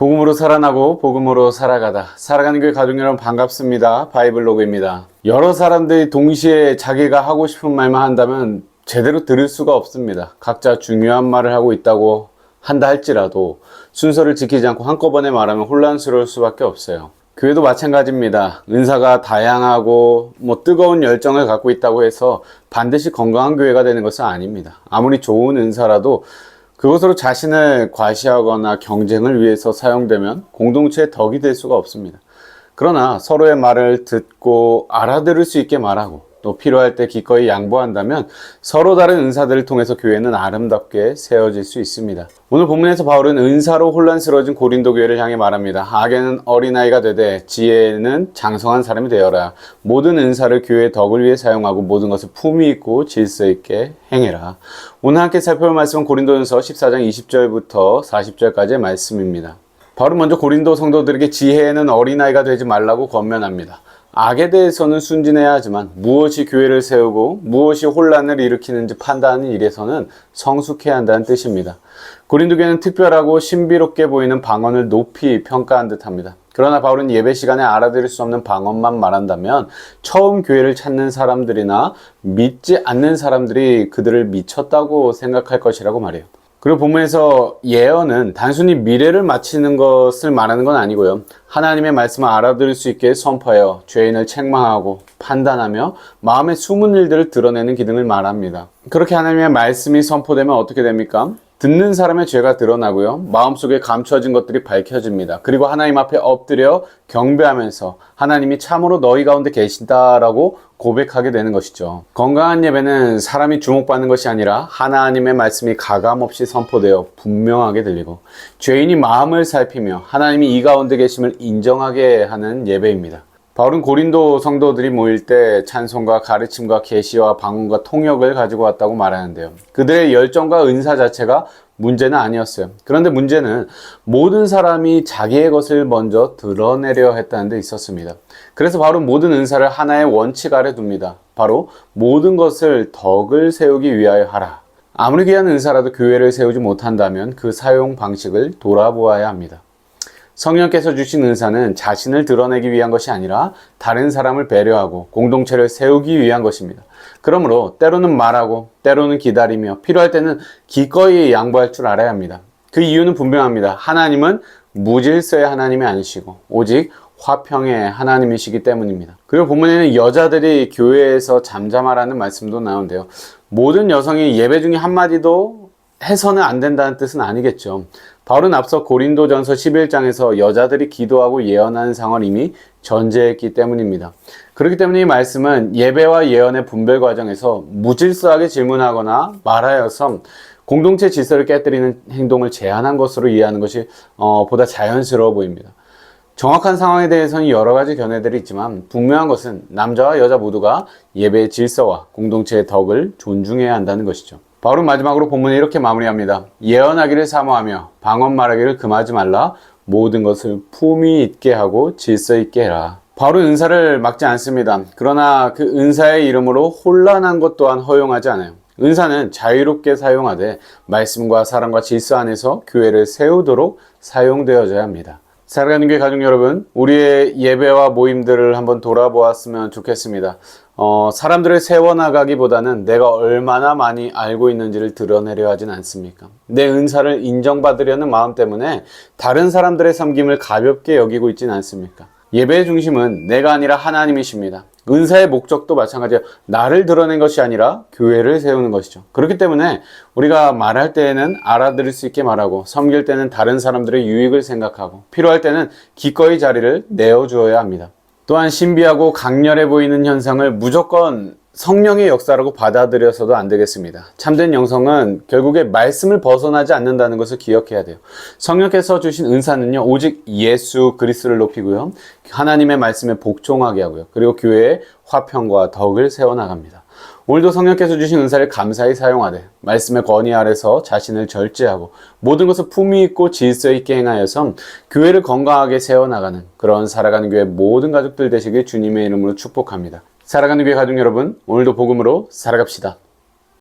복음으로 살아나고 복음으로 살아가다. 살아가는 교회 가족 여러분 반갑습니다. 바이블로그입니다. 여러 사람들이 동시에 자기가 하고 싶은 말만 한다면 제대로 들을 수가 없습니다. 각자 중요한 말을 하고 있다고 한다 할지라도 순서를 지키지 않고 한꺼번에 말하면 혼란스러울 수밖에 없어요. 교회도 마찬가지입니다. 은사가 다양하고 뜨거운 열정을 갖고 있다고 해서 반드시 건강한 교회가 되는 것은 아닙니다. 아무리 좋은 은사라도 그것으로 자신을 과시하거나 경쟁을 위해서 사용되면 공동체의 덕이 될 수가 없습니다. 그러나 서로의 말을 듣고 알아들을 수 있게 말하고 또 필요할 때 기꺼이 양보한다면 서로 다른 은사들을 통해서 교회는 아름답게 세워질 수 있습니다. 오늘 본문에서 바울은 은사로 혼란스러워진 고린도 교회를 향해 말합니다. 악에는 어린아이가 되되 지혜는 장성한 사람이 되어라. 모든 은사를 교회의 덕을 위해 사용하고 모든 것을 품위 있고 질서 있게 행해라. 오늘 함께 살펴볼 말씀은 고린도전서 14장 20절부터 40절까지의 말씀입니다. 바울은 먼저 고린도 성도들에게 지혜에는 어린아이가 되지 말라고 권면합니다. 악에 대해서는 순진해야 하지만 무엇이 교회를 세우고 무엇이 혼란을 일으키는지 판단하는 일에서는 성숙해야 한다는 뜻입니다. 고린도 교회는 특별하고 신비롭게 보이는 방언을 높이 평가한 듯합니다. 그러나 바울은 예배 시간에 알아들을 수 없는 방언만 말한다면 처음 교회를 찾는 사람들이나 믿지 않는 사람들이 그들을 미쳤다고 생각할 것이라고 말해요. 그리고 본문에서 예언은 단순히 미래를 맞히는 것을 말하는 건 아니고요. 하나님의 말씀을 알아들을 수 있게 선포하여 죄인을 책망하고 판단하며 마음의 숨은 일들을 드러내는 기능을 말합니다. 그렇게 하나님의 말씀이 선포되면 어떻게 됩니까? 듣는 사람의 죄가 드러나고요. 마음속에 감춰진 것들이 밝혀집니다. 그리고 하나님 앞에 엎드려 경배하면서 하나님이 참으로 너희 가운데 계신다라고 고백하게 되는 것이죠. 건강한 예배는 사람이 주목받는 것이 아니라 하나님의 말씀이 가감없이 선포되어 분명하게 들리고 죄인이 마음을 살피며 하나님이 이 가운데 계심을 인정하게 하는 예배입니다. 바울은 고린도 성도들이 모일 때 찬송과 가르침과 계시와 방언과 통역을 가지고 왔다고 말하는데요. 그들의 열정과 은사 자체가 문제는 아니었어요. 그런데 문제는 모든 사람이 자기의 것을 먼저 드러내려 했다는 데 있었습니다. 그래서 바울은 모든 은사를 하나의 원칙 아래 둡니다. 바로 모든 것을 덕을 세우기 위하여 하라. 아무리 귀한 은사라도 교회를 세우지 못한다면 그 사용 방식을 돌아보아야 합니다. 성령께서 주신 은사는 자신을 드러내기 위한 것이 아니라 다른 사람을 배려하고 공동체를 세우기 위한 것입니다. 그러므로 때로는 말하고 때로는 기다리며 필요할 때는 기꺼이 양보할 줄 알아야 합니다. 그 이유는 분명합니다. 하나님은 무질서의 하나님이 아니시고 오직 화평의 하나님이시기 때문입니다. 그리고 본문에는 여자들이 교회에서 잠잠하라는 말씀도 나오는데요. 모든 여성이 예배 중에 한마디도 해서는 안 된다는 뜻은 아니겠죠. 바울은 앞서 고린도전서 11장에서 여자들이 기도하고 예언하는 상황을 이미 전제했기 때문입니다. 그렇기 때문에 이 말씀은 예배와 예언의 분별 과정에서 무질서하게 질문하거나 말하여서 공동체 질서를 깨뜨리는 행동을 제한한 것으로 이해하는 것이 보다 자연스러워 보입니다. 정확한 상황에 대해서는 여러 가지 견해들이 있지만 분명한 것은 남자와 여자 모두가 예배의 질서와 공동체의 덕을 존중해야 한다는 것이죠. 바울은 마지막으로 본문을 이렇게 마무리합니다. 예언하기를 사모하며 방언 말하기를 금하지 말라. 모든 것을 품위 있게 하고 질서 있게 해라. 바울은 은사를 막지 않습니다. 그러나 그 은사의 이름으로 혼란한 것 또한 허용하지 않아요. 은사는 자유롭게 사용하되 말씀과 사랑과 질서 안에서 교회를 세우도록 사용되어져야 합니다. 살아가는 교회 가족 여러분, 우리의 예배와 모임들을 한번 돌아보았으면 좋겠습니다. 사람들을 세워나가기보다는 내가 얼마나 많이 알고 있는지를 드러내려 하진 않습니까? 내 은사를 인정받으려는 마음 때문에 다른 사람들의 섬김을 가볍게 여기고 있진 않습니까? 예배의 중심은 내가 아니라 하나님이십니다. 은사의 목적도 마찬가지예요. 나를 드러낸 것이 아니라 교회를 세우는 것이죠. 그렇기 때문에 우리가 말할 때에는 알아들을 수 있게 말하고 섬길 때는 다른 사람들의 유익을 생각하고 필요할 때는 기꺼이 자리를 내어주어야 합니다. 또한 신비하고 강렬해 보이는 현상을 무조건 성령의 역사라고 받아들여서도 안 되겠습니다. 참된 영성은 결국에 말씀을 벗어나지 않는다는 것을 기억해야 돼요. 성령께서 주신 은사는요, 오직 예수 그리스도를 높이고요, 하나님의 말씀에 복종하게 하고요, 그리고 교회의 화평과 덕을 세워나갑니다. 오늘도 성령께서 주신 은사를 감사히 사용하되 말씀의 권위 아래서 자신을 절제하고 모든 것을 품위 있고 질서 있게 행하여서 교회를 건강하게 세워나가는 그런 살아가는 교회 모든 가족들 되시길 주님의 이름으로 축복합니다. 살아가는 교회 가족 여러분, 오늘도 복음으로 살아갑시다.